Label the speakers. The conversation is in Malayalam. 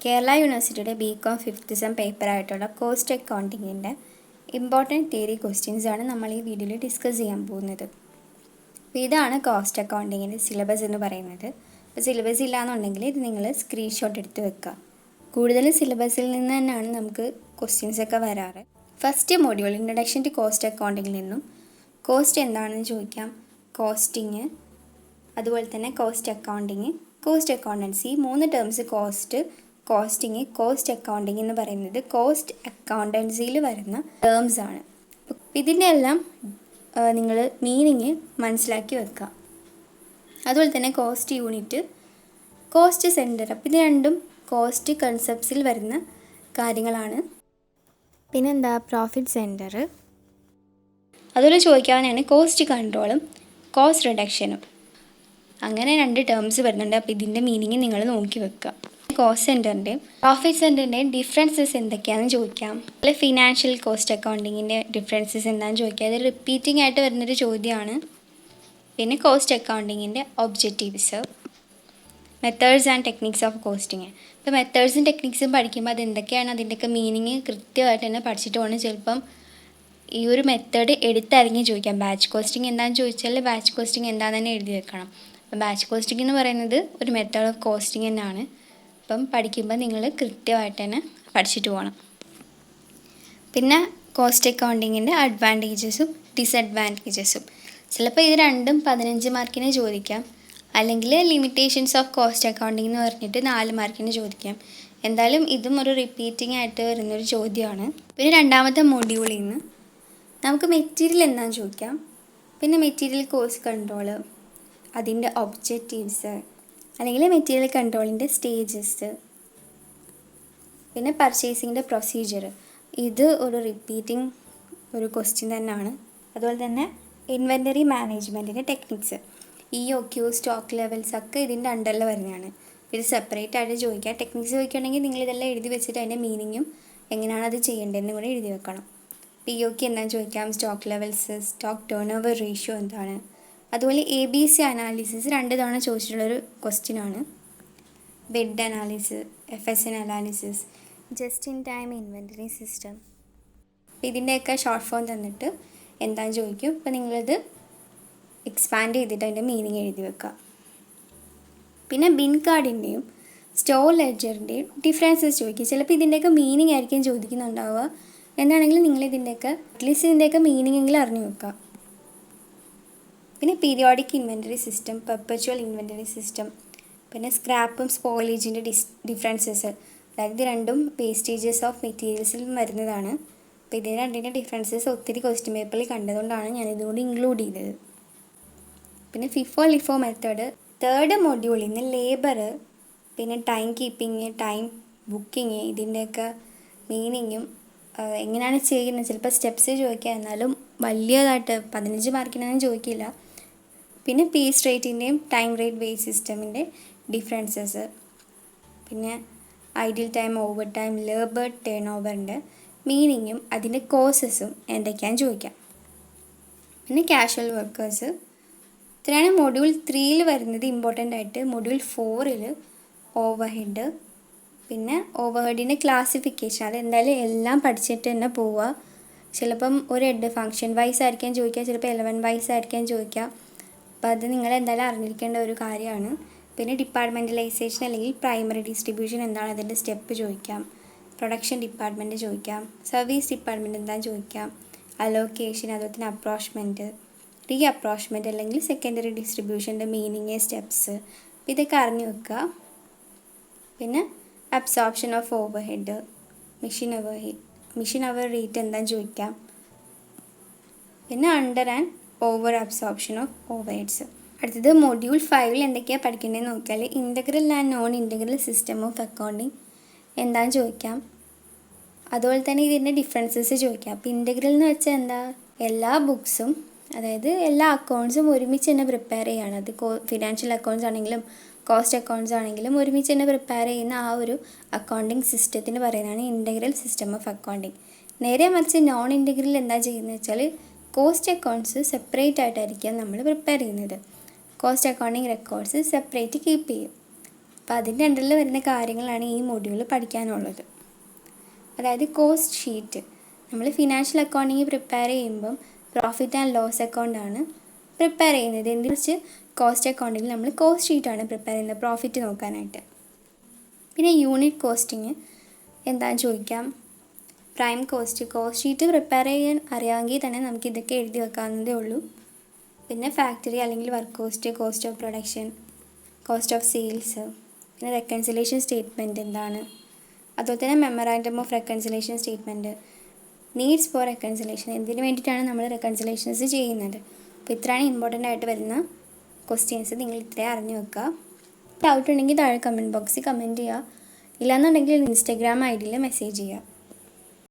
Speaker 1: കേരള യൂണിവേഴ്സിറ്റിയുടെ ബികോം ഫിഫ്ത്ത് സെം പേപ്പറായിട്ടുള്ള കോസ്റ്റ് അക്കൗണ്ടിങ്ങിൻ്റെ ഇമ്പോർട്ടൻറ്റ് തിയറി ക്വസ്റ്റ്യൻസ് ആണ് നമ്മൾ ഈ വീഡിയോയിൽ ഡിസ്കസ് ചെയ്യാൻ പോകുന്നത്. അപ്പോൾ ഇതാണ് കോസ്റ്റ് അക്കൗണ്ടിങ്ങിൻ്റെ സിലബസ് എന്ന് പറയുന്നത്. അപ്പോൾ സിലബസ് ഇല്ലയെന്നുണ്ടെങ്കിൽ ഇത് നിങ്ങൾ സ്ക്രീൻഷോട്ട് എടുത്ത് വെക്കുക. കൂടുതൽ സിലബസിൽ നിന്ന് തന്നെയാണ് നമുക്ക് ക്വസ്റ്റ്യൻസ് ഒക്കെ വരാറ്. First module introduction to cost അക്കൗണ്ടിങ്ങിൽ നിന്നും കോസ്റ്റ് എന്താണെന്ന് ചോദിക്കാം, കോസ്റ്റിങ്, അതുപോലെ തന്നെ cost accounting, cost accountancy, 3 terms cost, costing, cost accounting എന്ന് പറയുന്നത് കോസ്റ്റ് അക്കൗണ്ടൻസിയിൽ വരുന്ന ടേംസ് ആണ്. ഇതിൻ്റെ എല്ലാം നിങ്ങൾ മീനിങ് മനസ്സിലാക്കി വെക്കുക. അതുപോലെ തന്നെ കോസ്റ്റ് യൂണിറ്റ്, കോസ്റ്റ് സെൻറ്റർ, അപ്പോൾ ഇത് രണ്ടും കോസ്റ്റ് കൺസെപ്റ്റ്സിൽ വരുന്ന കാര്യങ്ങളാണ്. പിന്നെന്താ പ്രോഫിറ്റ് സെൻറ്റർ, അതുപോലെ ചോദിക്കാവുന്നതാണ് കോസ്റ്റ് കൺട്രോളും കോസ്റ്റ് റിഡക്ഷനും. അങ്ങനെ 2 ടേംസ് വരുന്നുണ്ട്. അപ്പോൾ ഇതിൻ്റെ മീനിങ് നിങ്ങൾ നോക്കി വെക്കുക. കോസ്റ്റ് സെൻറ്ററിൻ്റെയും പ്രോഫിറ്റ് സെൻറ്ററിൻ്റെയും ഡിഫറൻസസ് എന്തൊക്കെയാണെന്ന് ചോദിക്കാം. അല്ലെ ഫിനാൻഷ്യൽ കോസ്റ്റ് അക്കൗണ്ടിങ്ങിൻ്റെ ഡിഫറൻസസ് എന്താണെന്ന് ചോദിക്കാം. അത് റിപ്പീറ്റിംഗ് ആയിട്ട് വരുന്നൊരു ചോദ്യമാണ്. പിന്നെ കോസ്റ്റ് അക്കൗണ്ടിങ്ങിൻ്റെ objectives, methods and techniques of costing. ഇപ്പോൾ മെത്തേഡ്സും ടെക്നിക്സും പഠിക്കുമ്പോൾ അത് എന്തൊക്കെയാണ് അതിൻ്റെയൊക്കെ മീനിങ് കൃത്യമായിട്ട് തന്നെ പഠിച്ചിട്ട് പോകണം. ചിലപ്പം ഈ ഒരു മെത്തേഡ് എടുത്തിറങ്ങി ചോദിക്കാം. ബാച്ച് കോസ്റ്റിംഗ് എന്താണെന്ന് ചോദിച്ചാൽ ബാച്ച് കോസ്റ്റിംഗ് എന്താണെന്ന് തന്നെ എഴുതി വെക്കണം. അപ്പം ബാച്ച് കോസ്റ്റിംഗ് എന്ന് പറയുന്നത് ഒരു മെത്തേഡ് ഓഫ് കോസ്റ്റിംഗ് തന്നെയാണ്. അപ്പം പഠിക്കുമ്പോൾ നിങ്ങൾ കൃത്യമായിട്ട് തന്നെ പഠിച്ചിട്ട് പോകണം. പിന്നെ കോസ്റ്റ് അക്കൗണ്ടിങ്ങിൻ്റെ അഡ്വാൻറ്റേജസും ഡിസഡ്വാൻറ്റേജസും. ചിലപ്പോൾ ഇത് രണ്ടും 15 മാർക്കിന് ചോദിക്കാം, അല്ലെങ്കിൽ ലിമിറ്റേഷൻസ് ഓഫ് കോസ്റ്റ് അക്കൗണ്ടിങ് എന്ന് പറഞ്ഞിട്ട് 4 മാർക്കിന് ചോദിക്കാം. എന്തായാലും ഇതും ഒരു റിപ്പീറ്റിംഗ് ആയിട്ട് വരുന്നൊരു ചോദ്യമാണ്. പിന്നെ രണ്ടാമത്തെ മൊഡ്യൂളിൽ നിന്ന് നമുക്ക് മെറ്റീരിയൽ എന്താണെന്ന് ചോദിക്കാം. പിന്നെ മെറ്റീരിയൽ കോസ്റ്റ് കൺട്രോള്, അതിൻ്റെ ഒബ്ജക്റ്റീവ്സ്, അല്ലെങ്കിൽ മെറ്റീരിയൽ കൺട്രോളിൻ്റെ സ്റ്റേജസ്, പിന്നെ പർച്ചേസിങ്ങിൻ്റെ പ്രൊസീജിയർ. ഇത് ഒരു റിപ്പീറ്റിംഗ് ഒരു ക്വസ്റ്റ്യൻ തന്നെയാണ്. അതുപോലെ തന്നെ ഇൻവെൻ്ററി മാനേജ്മെൻറ്റിൻ്റെ ടെക്നിക്സ്, EOQ, സ്റ്റോക്ക് ലെവൽസ് ഒക്കെ ഇതിൻ്റെ അണ്ടറിൽ വരുന്നതാണ്. ഇത് സെപ്പറേറ്റ് ആയിട്ട് ചോദിക്കുക. ടെക്നിക്സ് ചോദിക്കുകയാണെങ്കിൽ നിങ്ങൾ ഇതെല്ലാം എഴുതി വെച്ചിട്ട് അതിൻ്റെ മീനിങ്ങും എങ്ങനെയാണ് അത് ചെയ്യേണ്ടതെന്നും കൂടെ എഴുതി വെക്കണം. EOQ എന്താണെന്ന് ചോദിക്കാം, stock levels, stock turn over ratio എന്താണ്, അതുപോലെ ABC അനാലിസിസ് 2 തവണ ചോദിച്ചിട്ടുള്ളൊരു ക്വസ്റ്റ്യനാണ്. Bed analysis, FSN analysis, just in time inventory system. അപ്പോൾ ഇതിൻ്റെയൊക്കെ ഷോർട്ട് ഫോം തന്നിട്ട് എന്താണെന്ന് ചോദിക്കും. അപ്പോൾ നിങ്ങളിത് എക്സ്പാൻഡ് ചെയ്തിട്ട് അതിൻ്റെ മീനിങ് എഴുതി വെക്കുക. പിന്നെ ബിൻ കാർഡിൻ്റെയും സ്റ്റോർ ലെഡ്ജറിൻ്റെയും ഡിഫറൻസസ് ചോദിക്കും. ചിലപ്പോൾ ഇതിൻ്റെയൊക്കെ മീനിങ് ആയിരിക്കും ചോദിക്കുന്നുണ്ടാവുക. എന്താണെങ്കിലും നിങ്ങളിതിൻ്റെയൊക്കെ അറ്റ്ലീസ്റ്റ് ഇതിൻ്റെയൊക്കെ മീനിങ് എങ്കിലും അറിഞ്ഞു വെക്കുക. പിന്നെ periodic inventory system, perpetual inventory system, പിന്നെ സ്ക്രാപ്പും സ്പോയിലേജിൻ്റെ ഡിഫറൻസസ്. അതായത് ഇത് രണ്ടും വേസ്റ്റേജസ് ഓഫ് മെറ്റീരിയൽസിൽ വരുന്നതാണ്. അപ്പോൾ ഇതിന് രണ്ടിൻ്റെ ഡിഫറൻസസ് ഒത്തിരി ക്വസ്റ്റ്യൻ പേപ്പറിൽ കണ്ടതുകൊണ്ടാണ് ഞാൻ ഇതുകൊണ്ട് ഇൻക്ലൂഡ് ചെയ്തത്. പിന്നെ FIFO LIFO മെത്തേഡ്, 3rd മൊഡ്യൂളിൽ നിന്ന് ലേബർ, പിന്നെ ടൈം കീപ്പിങ്, ടൈം ബുക്കിങ്, ഇതിൻ്റെയൊക്കെ മീനിങ്ങും എങ്ങനെയാണ് ചെയ്യുന്നത്. ചിലപ്പോൾ സ്റ്റെപ്സ് ചോദിക്കുക, എന്നാലും വലിയതായിട്ട് 15 മാർക്കിനൊന്നും ചോദിക്കില്ല. പിന്നെ പീസ് റേറ്റിൻ്റെയും ടൈം റേറ്റ് ബേസ് സിസ്റ്റമിൻ്റെ ഡിഫറൻസസ്, പിന്നെ ideal time, overtime, labour ടേൺ ഓവറിൻ്റെ മീനിങ്ങും അതിൻ്റെ കോസസും എന്തൊക്കെയാണെന്ന് ചോദിക്കാം. പിന്നെ കാഷ്വൽ വർക്കേഴ്സ്. ഇത്രയാണ് മൊഡ്യൂൾ 3ൽ വരുന്നത്. ഇമ്പോർട്ടൻ്റ് ആയിട്ട് മൊഡ്യൂൾ 4ൽ ഓവർ ഹെഡ്, പിന്നെ ഓവർ ഹെഡിൻ്റെ ക്ലാസിഫിക്കേഷൻ. അതെന്തായാലും എല്ലാം പഠിച്ചിട്ട് തന്നെ പോവുക. ചിലപ്പം ഒരു ഹെഡ് ഫങ്ഷൻ വൈസ് ആയിരിക്കാൻ ചോദിക്കുക, ചിലപ്പോൾ എലമെൻറ്റ് വൈസ് ആയിരിക്കാൻ ചോദിക്കുക. അപ്പോൾ അത് നിങ്ങൾ എന്തായാലും അറിഞ്ഞിരിക്കേണ്ട ഒരു കാര്യമാണ്. പിന്നെ ഡിപ്പാർട്ട്മെൻറ്റലൈസേഷൻ അല്ലെങ്കിൽ പ്രൈമറി ഡിസ്ട്രിബ്യൂഷൻ എന്താണ് അതിൻ്റെ സ്റ്റെപ്പ് ചോദിക്കാം. പ്രൊഡക്ഷൻ ഡിപ്പാർട്ട്മെൻറ്റ് ചോദിക്കാം. സർവീസ് ഡിപ്പാർട്ട്മെൻറ്റ് എന്താണെന്ന് ചോദിക്കാം. അലോക്കേഷൻ, അതുപോലെ തന്നെ അപ്രോച്ച്മെൻറ്റ്, റീ അപ്രോച്ച്മെൻറ്റ് അല്ലെങ്കിൽ സെക്കൻഡറി ഡിസ്ട്രിബ്യൂഷൻ്റെ മീനിങ്, സ്റ്റെപ്സ്, ഇതൊക്കെ അറിഞ്ഞു വെക്കുക. പിന്നെ absorption of overhead, machine hour rate എന്താണെന്ന് ചോദിക്കാം. പിന്നെ under and over absorption of overheads. അടുത്തത് മൊഡ്യൂൾ 5ൽ എന്തൊക്കെയാണ് പഠിക്കേണ്ടതെന്ന് നോക്കിയാൽ integral and non integral system of accounting എന്താണെന്ന് ചോദിക്കാം. അതുപോലെ തന്നെ ഇതിൻ്റെ ഡിഫറൻസസ് ചോദിക്കാം. അപ്പോൾ ഇൻ്റഗ്രൽ എന്ന് വെച്ചാൽ എന്താ, എല്ലാ ബുക്സും, അതായത് എല്ലാ അക്കൗണ്ട്സും ഒരുമിച്ച് തന്നെ പ്രിപ്പയർ ചെയ്യുകയാണ്. അത് ഫിനാൻഷ്യൽ അക്കൗണ്ട്സ് ആണെങ്കിലും കോസ്റ്റ് അക്കൗണ്ട്സ് ആണെങ്കിലും ഒരുമിച്ച് തന്നെ പ്രിപ്പയർ ചെയ്യുന്ന ആ ഒരു അക്കൗണ്ടിങ് സിസ്റ്റത്തിന് പറയുന്നതാണ് ഇൻ്റഗ്രൽ സിസ്റ്റം ഓഫ് അക്കൗണ്ടിങ്. നേരെ മറിച്ച് നോൺ ഇൻ്റഗ്രൽ എന്താ ചെയ്യുന്നത് വെച്ചാൽ കോസ്റ്റ് അക്കൗണ്ട്സ് സെപ്പറേറ്റ് ആയിട്ടായിരിക്കാം നമ്മൾ പ്രിപ്പയർ ചെയ്യുന്നത്. Cost accounting records separate keep ചെയ്യും. അപ്പോൾ അതിൻ്റെ അണ്ടറിൽ വരുന്ന കാര്യങ്ങളാണ് ഈ മൊഡ്യൂൾ പഠിക്കാനുള്ളത്. അതായത് കോസ്റ്റ് ഷീറ്റ്. നമ്മൾ ഫിനാൻഷ്യൽ അക്കൗണ്ടിങ് പ്രിപ്പയർ ചെയ്യുമ്പം പ്രോഫിറ്റ് ആൻഡ് ലോസ് അക്കൗണ്ടാണ് പ്രിപ്പയർ ചെയ്യുന്നത്. എന്തിച്ച് കോസ്റ്റ് അക്കൗണ്ടിങ്ങിൽ നമ്മൾ കോസ്റ്റ് ഷീറ്റാണ് പ്രിപ്പയർ ചെയ്യുന്നത് പ്രോഫിറ്റ് നോക്കാനായിട്ട്. പിന്നെ യൂണിറ്റ് കോസ്റ്റിങ് എന്താണെന്ന് ചോദിക്കാം. പ്രൈം കോസ്റ്റ് ഷീറ്റ് പ്രിപ്പയർ ചെയ്യാൻ അറിയാമെങ്കിൽ തന്നെ നമുക്ക് ഇതൊക്കെ എഴുതി വെക്കാവുന്നതേ ഉള്ളൂ. പിന്നെ ഫാക്ടറി അല്ലെങ്കിൽ work cost of production, cost of sales, പിന്നെ റെക്കൺസിലേഷൻ സ്റ്റേറ്റ്മെൻറ്റ് എന്താണ്, അതുപോലെ തന്നെ memorandum of reconciliation statement, needs four reconciliation, എന്തിനു വേണ്ടിയിട്ടാണ് നമ്മൾ റെക്കൺസിലേഷൻസ് ചെയ്യുന്നത്. അപ്പോൾ ഇത്രയാണ് ഇമ്പോർട്ടൻ്റ് ആയിട്ട് വരുന്ന ക്വസ്റ്റ്യൻസ്. നിങ്ങൾ ഇത്രയും അറിഞ്ഞു വെക്കുക. ഡൗട്ട് ഉണ്ടെങ്കിൽ താഴെ കമൻറ്റ് ബോക്സിൽ കമൻറ്റ് ചെയ്യുക. ഇല്ലാന്നുണ്ടെങ്കിൽ ഇൻസ്റ്റാഗ്രാം ID മെസ്സേജ് ചെയ്യുക.